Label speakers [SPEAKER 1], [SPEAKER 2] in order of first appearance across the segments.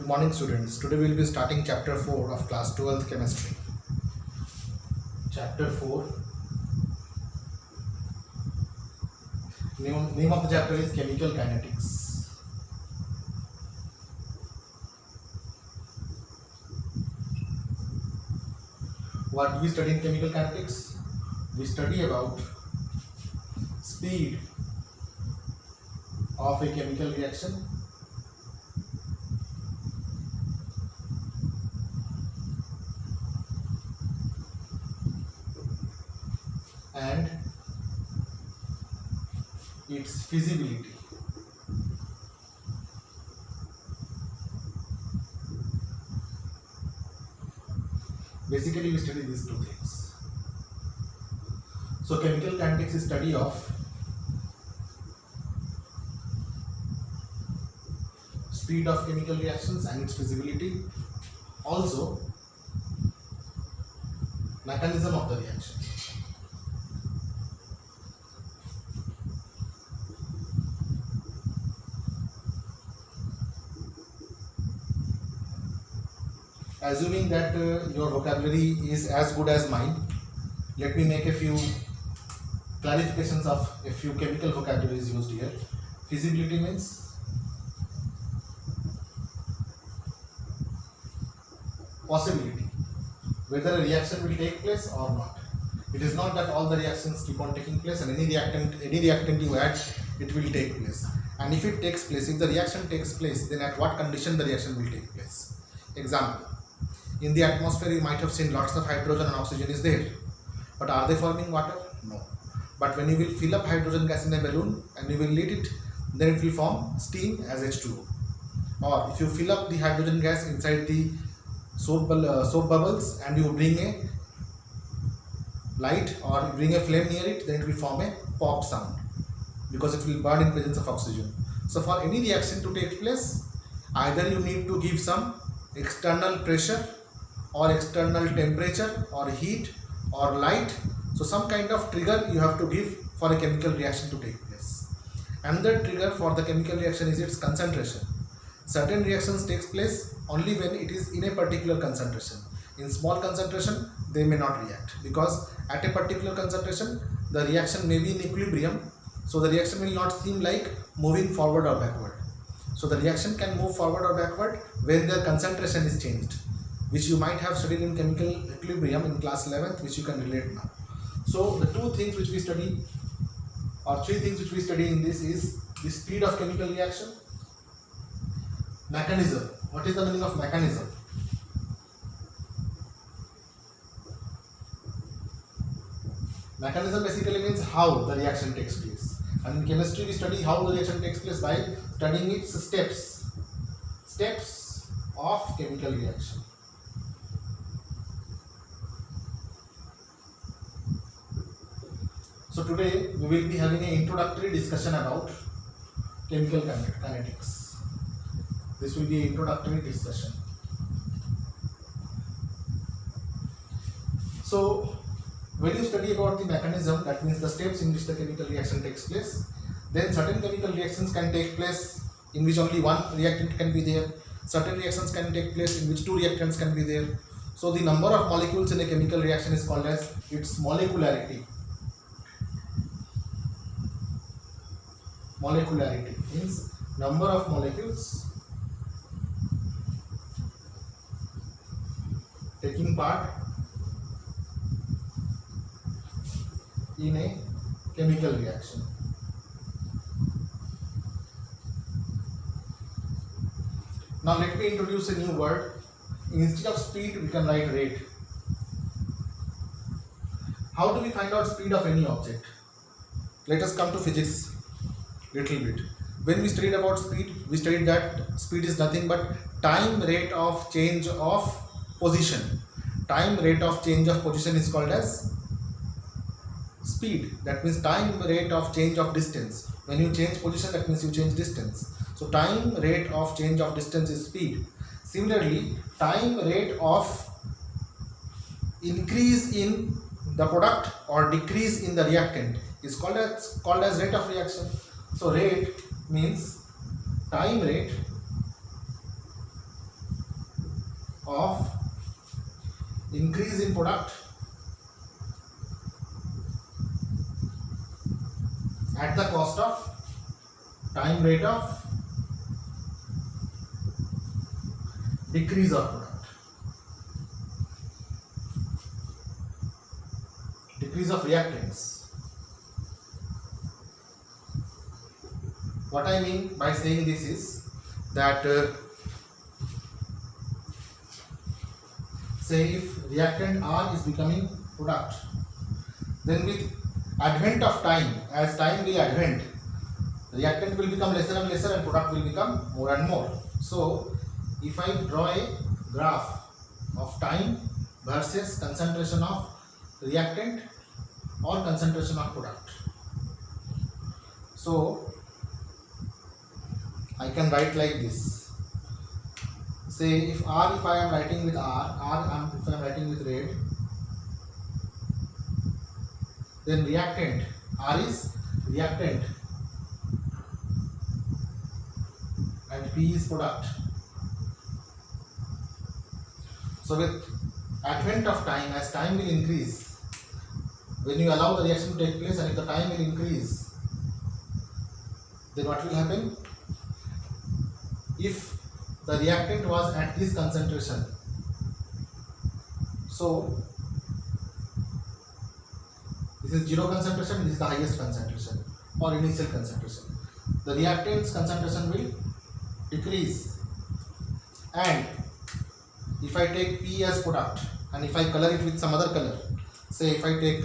[SPEAKER 1] Good morning, students. Today we will be starting chapter 4 of class 12th chemistry. Chapter 4. Name of the chapter is chemical kinetics. What do we study in chemical kinetics? We study about speed of a chemical reaction, and its feasibility. Basically, we study these two things. So, chemical kinetics is study of speed of chemical reactions and its feasibility. Also, mechanism of the reaction. Assuming that your vocabulary is as good as mine, let me make a few clarifications of a few chemical vocabularies used here. Feasibility means possibility, whether a reaction will take place or not. It is not that all the reactions keep on taking place and any reactant you add, it will take place. And if it takes place, if the reaction takes place, then at what condition the reaction will take place. Example, in the atmosphere you might have seen lots of hydrogen and oxygen is there, but are they forming water? No. But when you will fill up hydrogen gas in a balloon and you will lit it, then it will form steam as H2O. Or if you fill up the hydrogen gas inside the soap bubbles and you bring a light or bring a flame near it, then it will form a pop sound because it will burn in presence of oxygen. So for any reaction to take place, either you need to give some external pressure or external temperature or heat or light. So some kind of trigger you have to give for a chemical reaction to take place. Another trigger for the chemical reaction is its concentration. Certain reactions takes place only when it is in a particular concentration. In small concentration, they may not react because at a particular concentration, the reaction may be in equilibrium. So the reaction will not seem like moving forward or backward. So the reaction can move forward or backward when their concentration is changed, which you might have studied in chemical equilibrium in class 11th, which you can relate now. So the two things which we study, or three things which we study in this is the speed of chemical reaction, mechanism. What is the meaning of mechanism? Mechanism basically means how the reaction takes place. And in chemistry we study how the reaction takes place by studying its steps. Steps of chemical reaction. So today we will be having an introductory discussion about chemical kinetics. This will be an introductory discussion. So when you study about the mechanism, that means the steps in which the chemical reaction takes place, then certain chemical reactions can take place in which only one reactant can be there. Certain reactions can take place in which two reactants can be there. So the number of molecules in a chemical reaction is called as its molecularity. Molecularity means number of molecules taking part in a chemical reaction. Now let me introduce a new word. Instead of speed, we can write rate. How do we find out speed of any object? Let us come to physics little bit. When we studied about speed, we studied that speed is nothing but time rate of change of position. Time rate of change of position is called as speed. That means time rate of change of distance. When you change position, that means you change distance. So time rate of change of distance is speed. Similarly, time rate of increase in the product or decrease in the reactant is called as rate of reaction. So rate means time rate of increase in product at the cost of time rate of decrease of product, decrease of reactants. What I mean by saying this is that say if reactant R is becoming product, then with advent of time, as time will advent, reactant will become lesser and lesser and product will become more and more. So if I draw a graph of time versus concentration of reactant or concentration of product, so I can write like this. Say if I am writing with if I am writing with red, then reactant, R is reactant and P is product. So with advent of time, as time will increase, when you allow the reaction to take place and if the time will increase, then what will happen? If the reactant was at this concentration, so this is zero concentration, this is the highest concentration or initial concentration, the reactant's concentration will decrease, and if I take P as product and if I color it with some other color, say if I take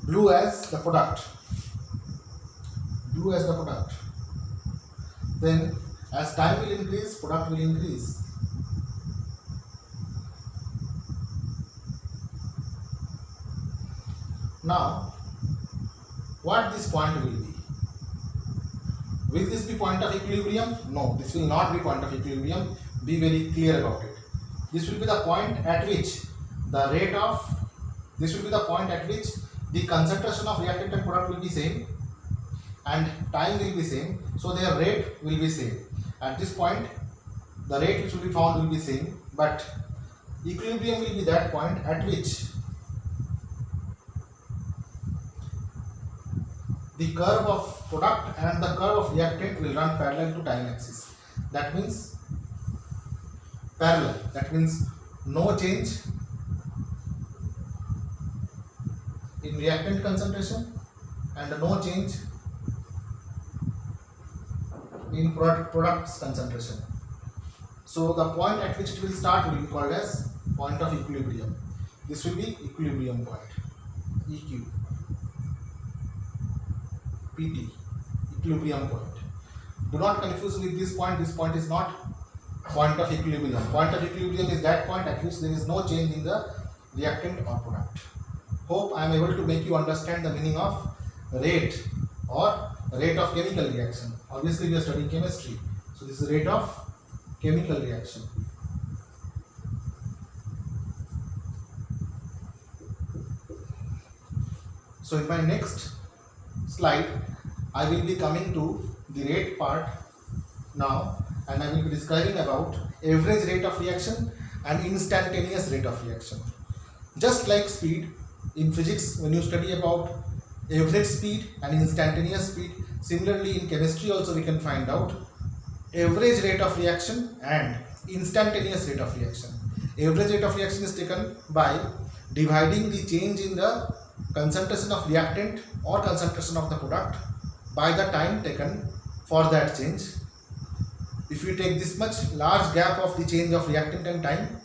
[SPEAKER 1] blue as the product, then as time will increase, product will increase. Now, what this point will be? Will this be point of equilibrium? No, this will not be point of equilibrium. Be very clear about it. This will be the point at which the concentration of reactant and product will be same and time will be same, so their rate will be same. At this point, the rate which will be found will be same, but equilibrium will be that point at which the curve of product and the curve of reactant will run parallel to time axis. That means parallel. That means no change in reactant concentration and no change in product's concentration. So the point at which it will start will be called as point of equilibrium. This will be equilibrium point, EQ. PT, equilibrium point. Do not confuse with this point. This point is not point of equilibrium. Point of equilibrium is that point at which there is no change in the reactant or product. Hope I am able to make you understand the meaning of rate or rate of chemical reaction. Obviously we are studying chemistry, so this is rate of chemical reaction. So in my next slide, I will be coming to the rate part now, and I will be describing about average rate of reaction and instantaneous rate of reaction. Just like speed, in physics when you study about average speed and instantaneous speed, similarly in chemistry also we can find out average rate of reaction and instantaneous rate of reaction. Average rate of reaction is taken by dividing the change in the concentration of reactant or concentration of the product by the time taken for that change. If we take this much large gap of the change of reactant and time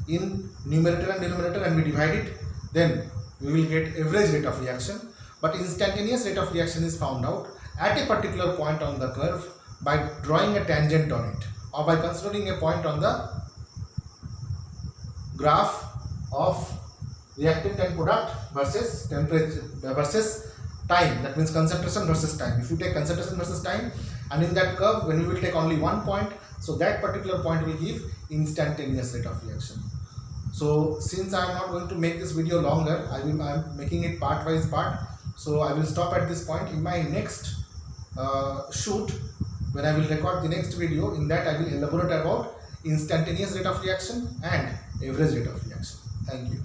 [SPEAKER 1] in numerator and denominator and we divide it, then we will get average rate of reaction. But instantaneous rate of reaction is found out at a particular point on the curve by drawing a tangent on it or by considering a point on the graph of reactant and product versus temperature versus time. That means concentration versus time. If you take concentration versus time, and in that curve when you will take only one point, so that particular point will give instantaneous rate of reaction. So since I am not going to make this video longer, I am making it part wise part. So I will stop at this point. In my next shoot when I will record the next video. In that I will elaborate about instantaneous rate of reaction and average rate of reaction. Thank you.